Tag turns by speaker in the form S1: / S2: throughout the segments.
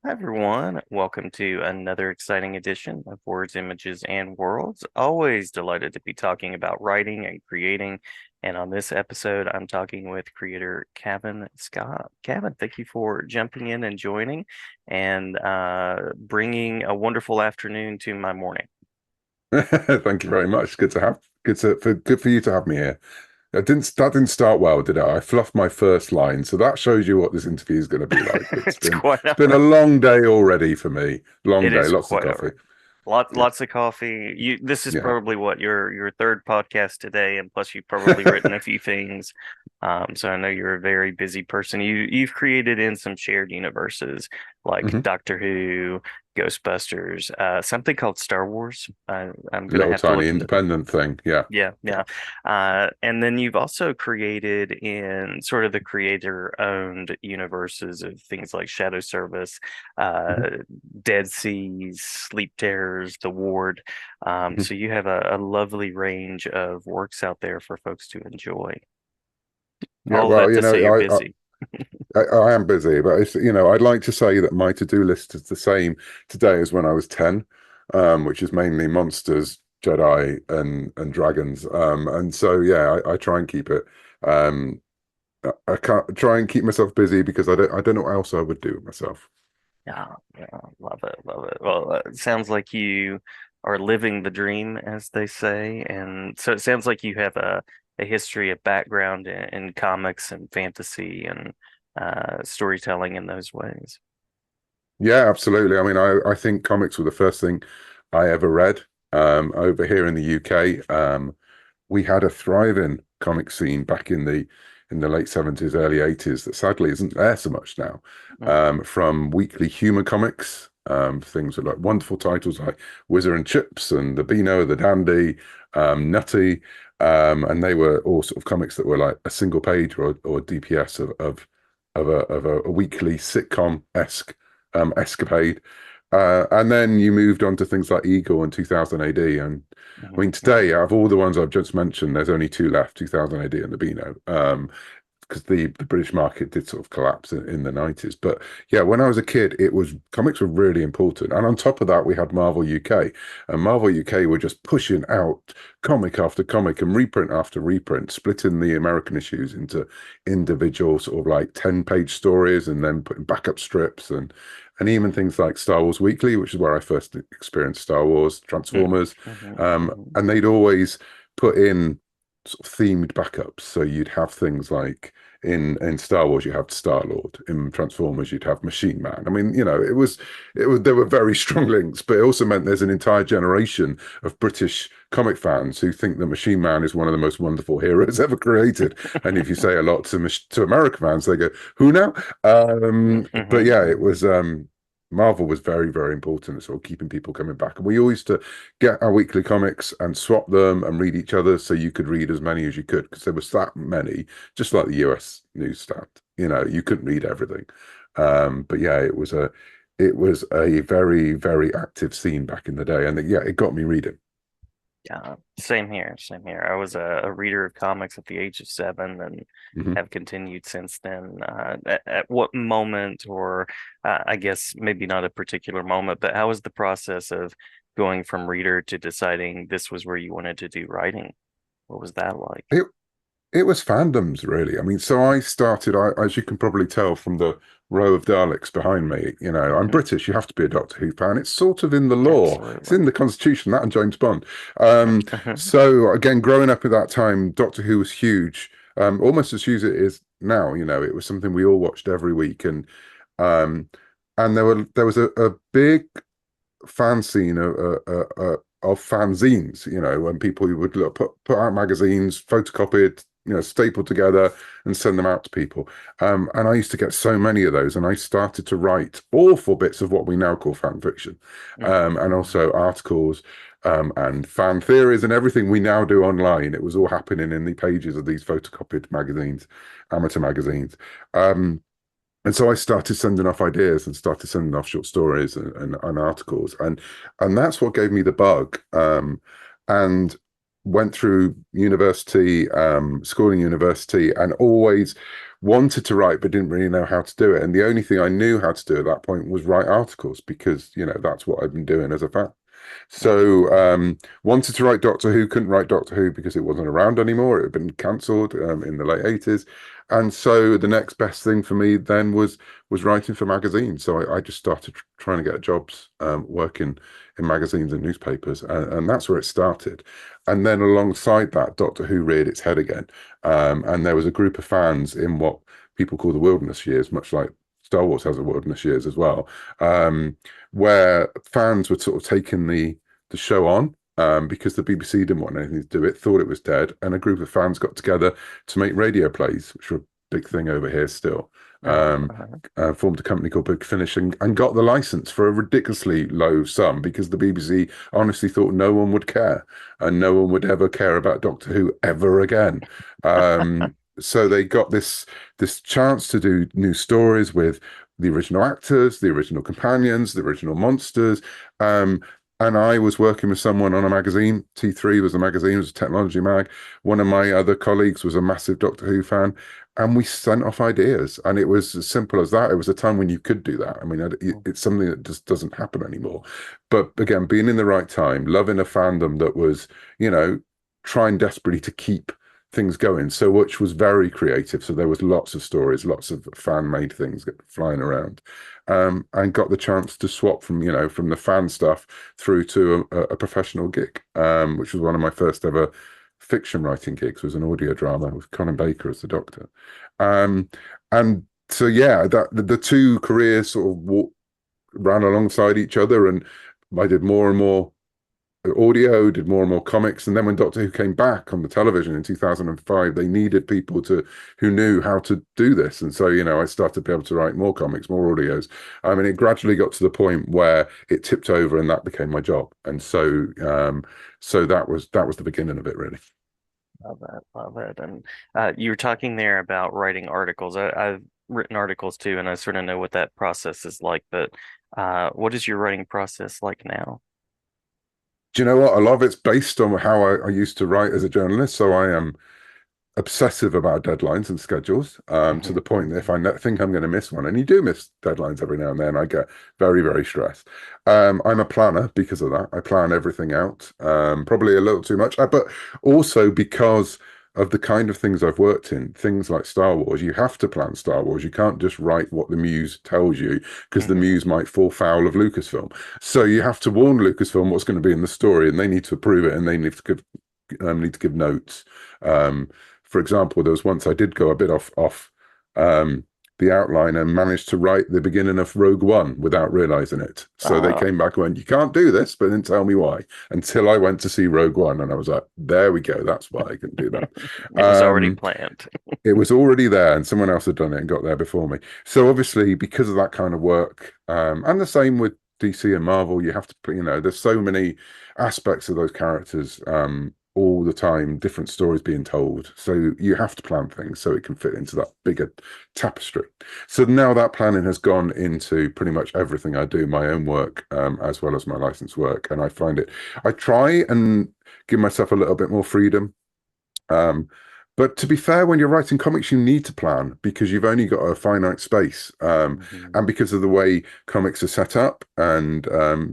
S1: Hi, everyone. Welcome to another exciting edition of Words, Images, and Worlds. Always delighted to be talking about writing and creating. And on this episode, I'm talking with creator Cavan Scott. Cavan, thank you for jumping in and joining and bringing a wonderful afternoon to my morning.
S2: Thank you very much. Good for you to have me here. That didn't start well, did it? I fluffed my first line, so that shows you what this interview is going to be like. It's
S1: It's
S2: been
S1: quite
S2: it's
S1: all
S2: been a
S1: right.
S2: long day already for me. Long
S1: It
S2: day,
S1: is
S2: lots of
S1: quite all
S2: coffee.
S1: right.
S2: Yeah,
S1: Lots of coffee. This is
S2: yeah.
S1: probably what your third podcast today, and plus you've probably written a few things. So I know you're a very busy person. You've created in some shared universes like
S2: hmm
S1: Doctor Who, Ghostbusters, something called Star Wars. I'm gonna
S2: Little
S1: have to
S2: tiny
S1: look into.
S2: independent thing. Yeah,
S1: Yeah,
S2: yeah.
S1: yeah. And then you've also created in sort of the creator-owned universes of things like Shadow Service,
S2: Mhm,
S1: uh, Dead Seas, Sleep Terrors, The Ward.
S2: mhm.
S1: So you have a lovely range of works out there for folks to enjoy.
S2: Yeah,
S1: All of
S2: well,
S1: that to say you're
S2: I,
S1: busy.
S2: I am busy, but I'd like to say that my to-do list is the same today as when I was 10, which is mainly monsters, Jedi, and dragons. And so yeah, I try and keep it. Um, I can't try and keep myself busy because I don't know what else I would do with myself.
S1: Yeah, yeah, love it, love it. Well, it sounds like you are living the dream, as they say, and so it sounds like you have a history of background in comics and fantasy and storytelling in those ways.
S2: Yeah, absolutely. I mean, I think comics were the first thing I ever read. Over here in the UK, we had a thriving comic scene back in the late 70s, early 80s that sadly isn't there so much now.
S1: Mm,
S2: From weekly humor comics, things with like wonderful titles like Whizzer and Chips and the Beano, the Dandy, Nutty, and they were all sort of comics that were like a single page or DPS of a weekly sitcom-esque escapade. And then you moved on to things like Eagle in 2000 AD. And I
S1: mhm,
S2: mean,
S1: mhm.
S2: today, out of all the ones I've just mentioned, there's only two left, 2000 AD and the Beano, because the British market did sort of collapse in the 90s. But yeah, when I was a kid, it was comics were really important. And on top of that, we had Marvel UK. And Marvel UK were just pushing out comic after comic and reprint after reprint, splitting the American issues into individual sort of like 10-page stories and then putting backup strips and even things like Star Wars Weekly, which is where I first experienced Star Wars,
S1: Mm,
S2: Transformers.
S1: mhm, mhm.
S2: And they'd always put in sort of themed backups. So you'd have things like in Star Wars, you have Star Lord. In Transformers, you'd have Machine Man. I mean, it was there were very strong links, but it also meant there's an entire generation of British comic fans who think that Machine Man is one of the most wonderful heroes ever created. And if you say a lot to American fans, they go, "Who now?" But
S1: Mhm,
S2: yeah, it
S1: mhm.
S2: was. Marvel was very, very important at sort of keeping people coming back. And we always used to get our weekly comics and swap them and read each other so you could read as many as you could because there was that many, just like the US newsstand. You couldn't read everything. But yeah, it was a very, very active scene back in the day. And yeah, it got me reading.
S1: Yeah, same here, same here. I was a reader of comics at the age of 7 and
S2: hmm
S1: have continued since then. At what moment, or I guess maybe not a particular moment, but how was the process of going from reader to deciding this was where you wanted to do writing? What was that like?
S2: It It was fandoms, really. I mean, so I started, as you can probably tell from the row of Daleks behind me, I'm
S1: Hmm.
S2: British. You have to be a Doctor Who fan. It's sort of in the law. It's
S1: Absolutely.
S2: in the Constitution, that and James Bond. So again, growing up at that time, Doctor Who was huge, almost as huge as it is now. It was something we all watched every week, um, and there was a big fan scene of fanzines, when people would put out magazines, photocopied, stapled together and send them out to people. And I used to get so many of those, and I started to write awful bits of what we now call fan fiction, and
S1: Hmm.
S2: also articles. And fan theories and everything we now do online. It was all happening in the pages of these photocopied magazines, amateur magazines. Um, and so I started sending off ideas and started sending off short stories and articles, and that's what gave me the bug. And went through university, school and university, and always wanted to write but didn't really know how to do it. And the only thing I knew how to do at that point was write articles because, that's what I'd been doing as a fan. So wanted to write Doctor Who, couldn't write Doctor Who because it wasn't around anymore. It had been cancelled in the late 80s. And so the next best thing for me then was writing for magazines. So I just started trying to get jobs working in magazines and newspapers, and that's where it started. And then alongside that, Doctor Who reared its head again, and there was a group of fans in what people call the wilderness years, much like Star Wars has a wilderness years as well, where fans were sort of taking the show on because the BBC didn't want anything to do with it, thought it was dead, and a group of fans got together to make radio plays, which were a big thing over here still. Um,
S1: Uh-huh.
S2: Formed a company called Big Finish and got the license for a ridiculously low sum because the BBC honestly thought no one would care and no one would ever care about Doctor Who ever again. So they got this chance to do new stories with the original actors, the original companions, the original monsters. Um, and I was working with someone on a magazine. T3 was a magazine, it was a technology mag. One of my other colleagues was a massive Doctor Who fan, and we sent off ideas. And it was as simple as that. It was a time when you could do that. I mean, it's something that just doesn't happen anymore. But again, being in the right time, loving a fandom that was, trying desperately to keep things going. So which was very creative. So there was lots of stories, lots of fan-made things flying around, and got the chance to swap from the fan stuff through to a professional gig, which was one of my first ever fiction writing gigs. Was an audio drama with Conan Baker as the Doctor, um, and so yeah, that the two careers sort of ran alongside each other, and I did more and more audio, did more and more comics, and then when Doctor Who came back on the television in 2005, they needed people who knew how to do this, and so I started to be able to write more comics, more audios. I mean, it gradually got to the point where it tipped over, and that became my job, and so that was the beginning of it, really.
S1: Love that. Love it. And you were talking there about writing articles. I've written articles too, and I sort of know what that process is like. But what is your writing process like now?
S2: Do you know what? A lot of it's based on how I used to write as a journalist, so I am obsessive about deadlines and schedules, to the point that if I think I'm going to miss one, and you do miss deadlines every now and then, I get very, very stressed. I'm a planner because of that. I plan everything out, probably a little too much, but also because of the kind of things I've worked in, things like Star Wars, you have to plan Star Wars. You can't just write what the muse tells you because the
S1: Hmm.
S2: muse might fall foul of Lucasfilm. So you have to warn Lucasfilm what's going to be in the story, and they need to approve it, and they need to give notes. Um, for example, there was once I did go a bit off um, the outline and managed to write the beginning of Rogue One without realizing it. So they
S1: Uh,
S2: came back and went, "You can't do this," but didn't tell me why until I went to see Rogue One, and I was like, "There we go. That's why I can do that."
S1: it was already
S2: Um,
S1: planned.
S2: it was already there, and someone else had done it and got there before me. So obviously, because of that kind of work, and the same with DC and Marvel, you have to, there's so many aspects of those characters all the time, different stories being told. So you have to plan things so it can fit into that bigger tapestry. So now that planning has gone into pretty much everything I do, my own work, as well as my licensed work, and I find it. I try and give myself a little bit more freedom, um, but to be fair, when you're writing comics, you need to plan because you've only got a finite space,
S1: Hmm.
S2: and because of the way comics are set up, and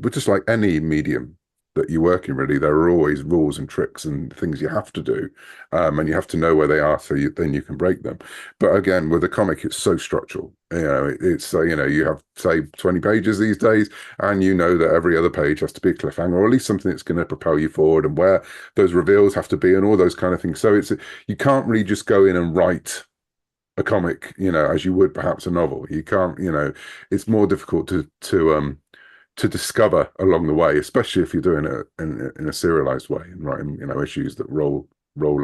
S2: but just like any medium that you work in, really, there are always rules and tricks and things you have to do, and you have to know where they are so then you can break them. But again, with a comic, it's so structural. It's you have say 20 pages these days, and you know that every other page has to be a cliffhanger, or at least something that's going to propel you forward, and where those reveals have to be and all those kind of things. So you can't really just go in and write a comic, as you would perhaps a novel. You can't, it's more difficult to discover along the way, especially if you're doing it in a serialized way and writing, issues that roll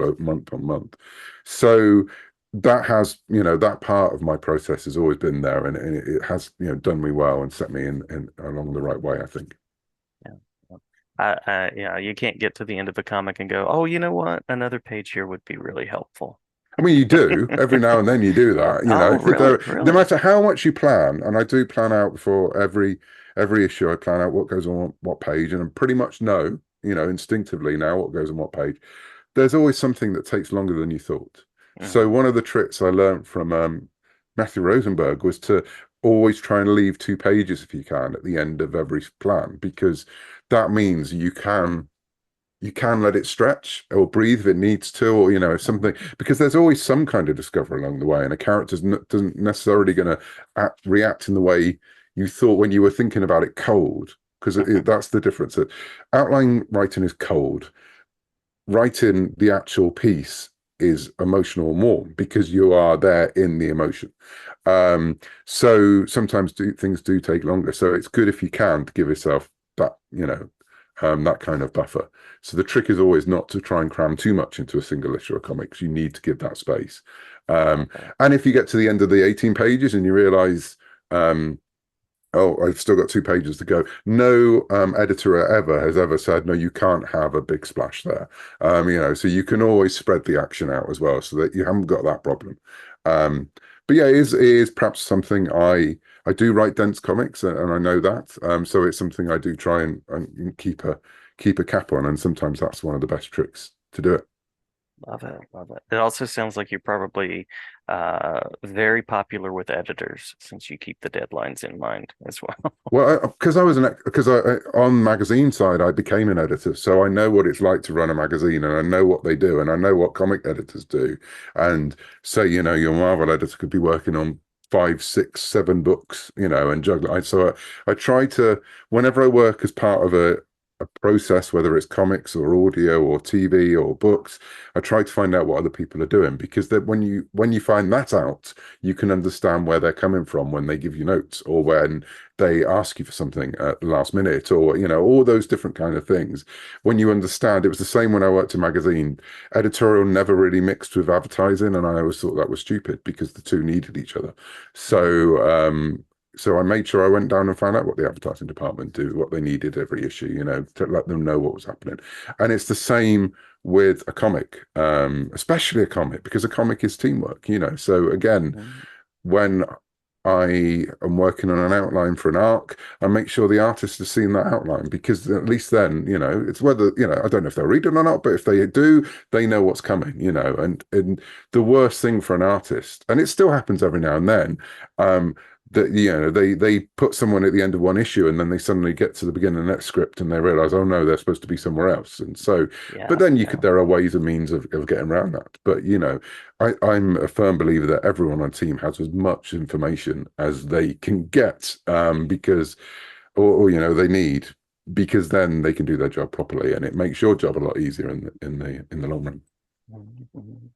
S2: out month on month. So that has, that part of my process has always been there, and it has, done me well and set me in along the right way, I think.
S1: Yeah. Yeah, you can't get to the end of a comic and go, oh, you know what? Another page here would be really helpful.
S2: I mean, you do every now and then. You do that,
S1: Oh, really?
S2: no
S1: Really?
S2: matter how much you plan, and I do plan out before every issue. I plan out what goes on what page, and I pretty much know, instinctively now what goes on what page. There's always something that takes longer than you thought, So one of the tricks I learned from Matthew Rosenberg was to always try and leave 2 pages if you can at the end of every plan, because that means you can let it stretch or breathe if it needs to, or if something, because there's always some kind of discovery along the way, and a character's doesn't necessarily going to react in the way you thought when you were thinking about it cold, because that's the difference. That outline writing is cold. Writing the actual piece is emotional and warm because you are there in the emotion. So sometimes things do take longer. So it's good if you can to give yourself that, that kind of buffer. So the trick is always not to try and cram too much into a single issue of comics. You need to give that space. Um,
S1: Okay.
S2: and if you get to the end of the 18 pages and you realize, oh, I've still got 2 pages to go. No editor ever has ever said, no, you can't have a big splash there. So you can always spread the action out as well so that you haven't got that problem. Um, but yeah, it is perhaps something I do write dense comics and I know that. So it's something I do try and keep a cap on. And sometimes that's one of the best tricks to do it.
S1: Love it, love it. It also sounds like you're probably very popular with editors since you keep the deadlines in mind as well.
S2: Well, because on magazine side, I became an editor, so I know what it's like to run a magazine, and I know what they do, and I know what comic editors do. And so, your Marvel editor could be working on 5, 6, 7 books, and juggle. I try to, whenever I work as part of a process, whether it's comics or audio or TV or books, I try to find out what other people are doing, because that when you find that out, you can understand where they're coming from when they give you notes, or when they ask you for something at the last minute, or all those different kind of things. When you understand, it was the same when I worked in magazine. Editorial never really mixed with advertising, and I always thought that was stupid because the two needed each other.
S1: Mhm.
S2: So I made sure I went down and found out what the advertising department do, what they needed every issue, to let them know what was happening. And it's the same with a comic, especially a comic, because a comic is teamwork. So again,
S1: Mhm.
S2: when I am working on an outline for an arc, I make sure the artist has seen that outline, because at least then, it's whether, I don't know if they'll read it or not, but if they do, they know what's coming. And the worst thing for an artist, and it still happens every now and then, that they put someone at the end of one issue and then they suddenly get to the beginning of the next script and they realize, oh no, they're supposed to be somewhere else. And so, but
S1: Yeah,
S2: then
S1: yeah.
S2: there are ways and means of getting around that. But I'm a firm believer that everyone on team has as much information as they can get, because, or they need, because then they can do their job properly, and it makes your job a lot easier in the long run.
S1: Mhm.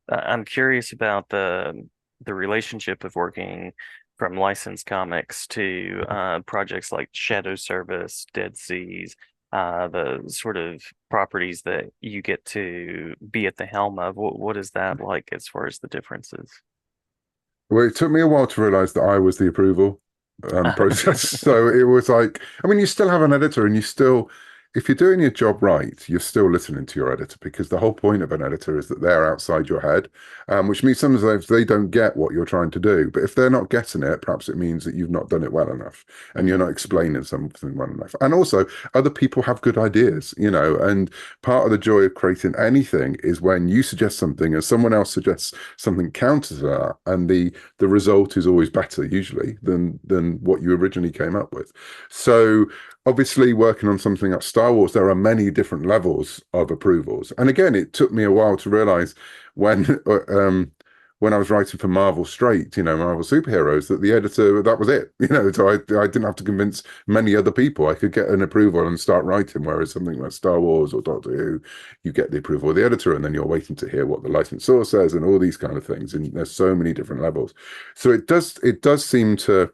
S1: I'm curious about the relationship of working from licensed comics to projects like Shadow Service, Dead Seas, the sort of properties that you get to be at the helm of. What is that like as far as the differences?
S2: Well, it took me a while to realize that I was the approval process. So it was like, I mean, you still have an editor, and if you're doing your job right, you're still listening to your editor, because the whole point of an editor is that they're outside your head, which means sometimes they don't get what you're trying to do. But if they're not getting it, perhaps it means that you've not done it well enough and you're
S1: Mhm,
S2: not explaining something well enough. And also, other people have good ideas, and part of the joy of creating anything is when you suggest something and someone else suggests something counter to that, and the result is always better usually than what you originally came up with. So obviously, working on something like Star Wars, there are many different levels of approvals. And again, it took me a while to realize when when I was writing for Marvel Straight, Marvel Superheroes, that the editor, that was it. So I didn't have to convince many other people. I could get an approval and start writing. Whereas something like Star Wars or Doctor Who, you get the approval of the editor, and then you're waiting to hear what the licensor says and all these kind of things. And there's so many different levels. So it does seem to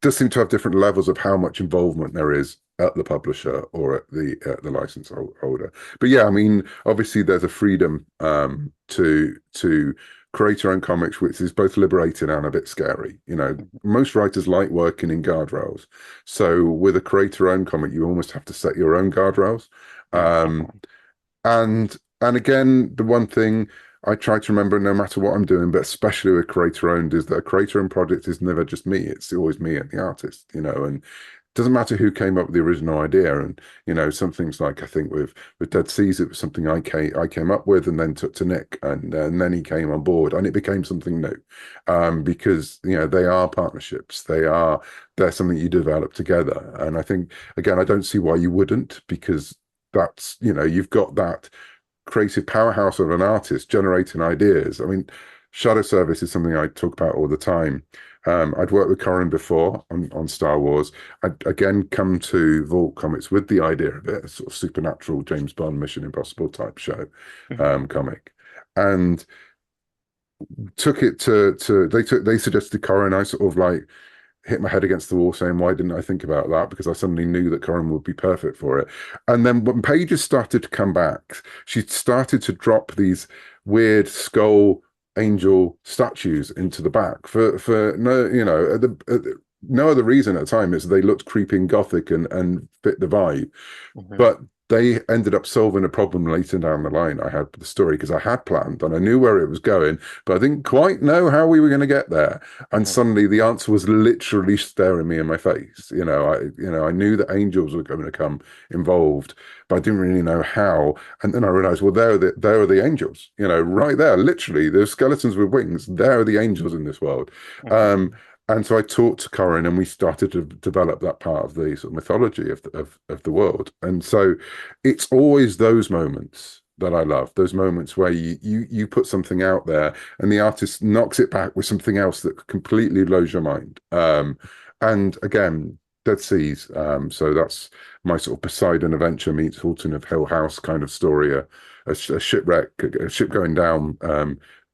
S2: have different levels of how much involvement there is at the publisher or at the license holder. But yeah, I mean, obviously there's a freedom to create your own comics, which is both liberating and a bit scary.
S1: mhm.
S2: Most writers like working in guardrails. So with a creator-owned comic, you almost have to set your own guardrails. Um,
S1: Mhm.
S2: and again, the one thing I try to remember, no matter what I'm doing, but especially with creator owned, is that a creator owned project is never just me. It's always me and the artist, and doesn't matter who came up with the original idea. And some things like, I think with Dead Seas, it was something I came up with and then took to Nick, and then he came on board and it became something new. Because they are partnerships, they're something you develop together. And I think, again, I don't see why you wouldn't, because that's, you've got that creative powerhouse of an artist generating ideas. I mean, shadow service is something I talk about all the time. I'd worked with Corin before on Star Wars. I'd again come to Vault Comics with the idea of it, a sort of supernatural James Bond, Mission Impossible type show,
S1: Mhm.
S2: comic, and took it they suggested Corin. I sort of like hit my head against the wall saying, why didn't I think about that? Because I suddenly knew that Corin would be perfect for it. And then when pages started to come back, she started to drop these weird skull angel statues into the back for no, no other reason at the time is they looked creepy and gothic and fit the vibe.
S1: Mhm.
S2: But they ended up solving a problem later down the line I had with the story, because I had planned and I knew where it was going, but I didn't quite know how we were going to get there. And
S1: Mhm.
S2: suddenly the answer was literally staring me in my face. I knew that angels were going to come involved, but I didn't really know how. And then I realized, well, there are the angels, right there, literally. There's skeletons with wings. There are the angels in this world. Um,
S1: Mhm.
S2: and so I talked to Corin, and we started to develop that part of the sort of mythology of the world. And so it's always those moments that I love. Those moments where you put something out there, and the artist knocks it back with something else that completely blows your mind. And again, Dead Seas. So that's my sort of Poseidon adventure meets Halton of Hill House kind of story. A shipwreck, a ship going down.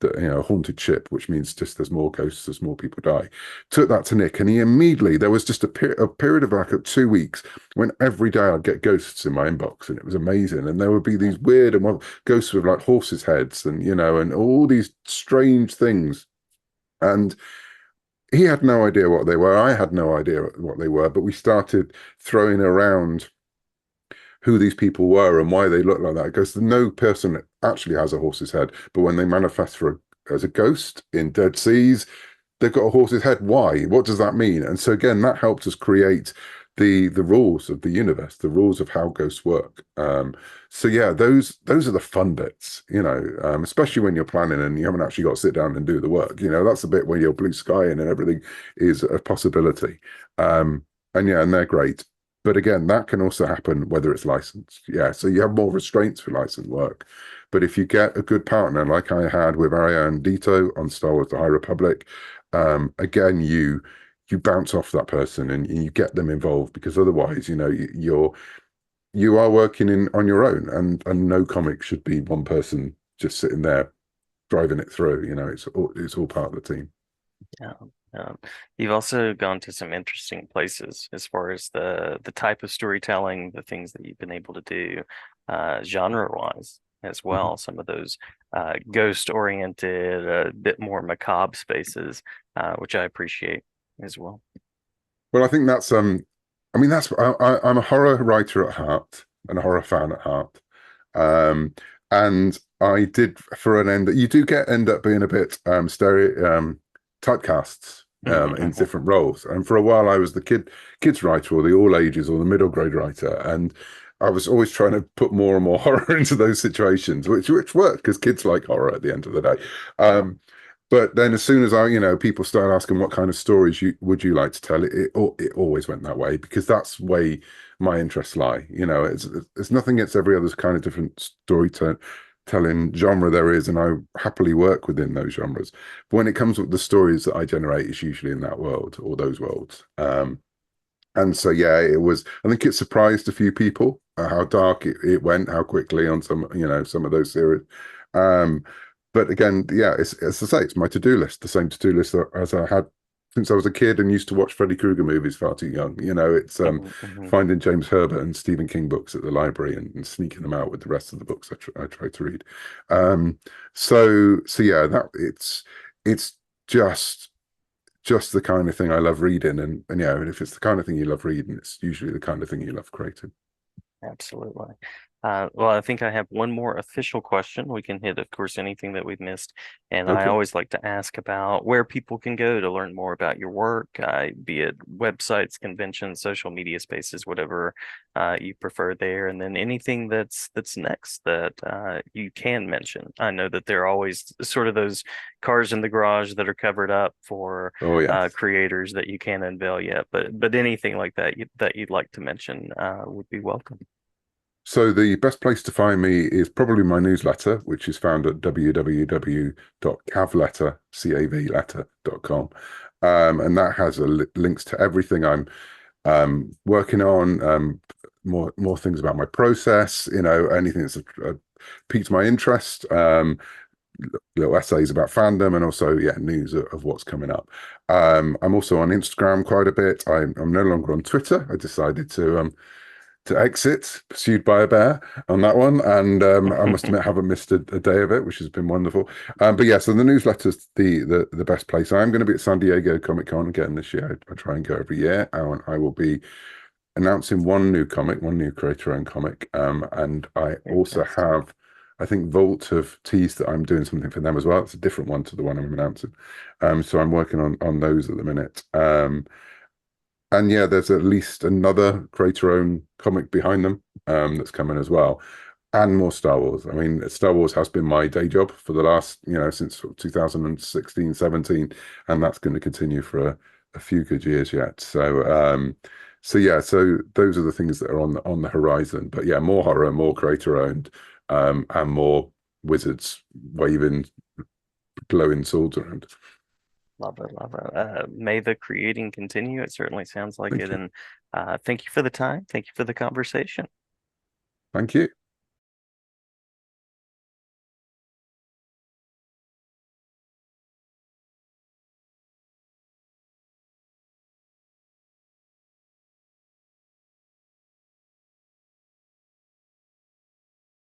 S2: A haunted ship, which means just there's more ghosts as more people die. Took that to Nick, and he immediately, there was just a period of like 2 weeks when every day I'd get ghosts in my inbox, and it was amazing. And there would be these weird and ghosts with like horses' heads, and all these strange things. And he had no idea what they were. I had no idea what they were, but we started throwing around who these people were and why they look like that. Because no person actually has a horse's head, but when they manifest as a ghost in Dead Seas, they've got a horse's head. Why? What does that mean? And so again, that helped us create the rules of the universe, the rules of how ghosts work. So yeah, those are the fun bits, especially when you're planning and you haven't actually got to sit down and do the work. That's the bit where you're blue sky and everything is a possibility. And yeah, and they're great. But again, that can also happen whether it's licensed. Yeah, so you have more restraints for licensed work. But if you get a good partner, like I had with Ariane Dito on Star Wars: The High Republic, again, you bounce off that person and you get them involved, because otherwise, you are working in on your own, and no comic should be one person just sitting there driving it through. It's all part of the team.
S1: Yeah. Um, you've also gone to some interesting places as far as the type of storytelling, the things that you've been able to do, genre-wise as
S2: Mhm.
S1: well. Some of those ghost-oriented, a bit more macabre spaces, which I appreciate as well.
S2: Well, I think that's I mean I'm a horror writer at heart and a horror fan at heart. Um, and I did, for an end, that you do end up being a bit stereo typecasts
S1: Mhm.
S2: in
S1: Mhm.
S2: different roles. And for a while, I was the kids writer, or the all ages, or the middle grade writer, and I was always trying to put more and more horror into those situations, which worked because kids like horror at the end of the day.
S1: Yeah.
S2: But then, as soon as people started asking what kind of stories would you like to tell, it always went that way, because that's way my interests lie. It's nothing against every other kind of different storytelling genre there is, and I happily work within those genres. But when it comes with the stories that I generate, it's usually in that world or those worlds. And so, yeah, it was. I think it surprised a few people how dark it went, how quickly on some of those series. Um, but again, yeah, it's as I say, it's my to-do list, the same to-do list as I had since I was a kid and used to watch Freddy Krueger movies far too young. It's
S1: Mhm. Mhm.
S2: finding James Herbert and Stephen King books at the library and sneaking them out with the rest of the books I try to read. Um, so yeah, that it's just just the kind of thing I love reading. And yeah, and if it's the kind of thing you love reading, it's usually the kind of thing you love creating.
S1: Absolutely. Well, I think I have one more official question. We can hit, of course, anything that we've missed. And I
S2: Okay.
S1: always like to ask about where people can go to learn more about your work, be it websites, conventions, social media spaces, whatever you prefer there. And then anything that's next that you can mention. I know that there are always sort of those cars in the garage that are covered up for
S2: Oh yes.
S1: creators that you can't unveil yet. But anything like that that you'd like to mention would be welcome.
S2: So the best place to find me is probably my newsletter, which is found at www.cavletter.com. And that has links to everything I'm working on, more things about my process, anything that's piqued my interest, little essays about fandom, and also news of what's coming up. I'm also on Instagram quite a bit. I'm no longer on Twitter. I decided to exit, pursued by a bear on that one. And I must admit, I haven't missed a day of it, which has been wonderful. But yeah, so the newsletter's the best place. I'm going to be at San Diego Comic Con again this year. I try and go every year, and I will be announcing one new comic, one new creator-owned comic. And I also
S1: Fantastic.
S2: have, I think Vault have teased that I'm doing something for them as well. It's a different one to the one I'm announcing. So I'm working on those at the minute. And yeah, there's at least another creator-owned comic behind them that's coming as well, and more Star Wars. I mean, Star Wars has been my day job for the last, since sort of 2016, 17, and that's going to continue for a few good years yet. So yeah, so those are the things that are on the horizon. But yeah, more horror, more creator-owned, and more wizards waving glowing swords around.
S1: Love it, love it. May the creating continue. It certainly sounds like
S2: Thank
S1: it.
S2: you.
S1: And thank you for the time. Thank you for the conversation.
S2: Thank you.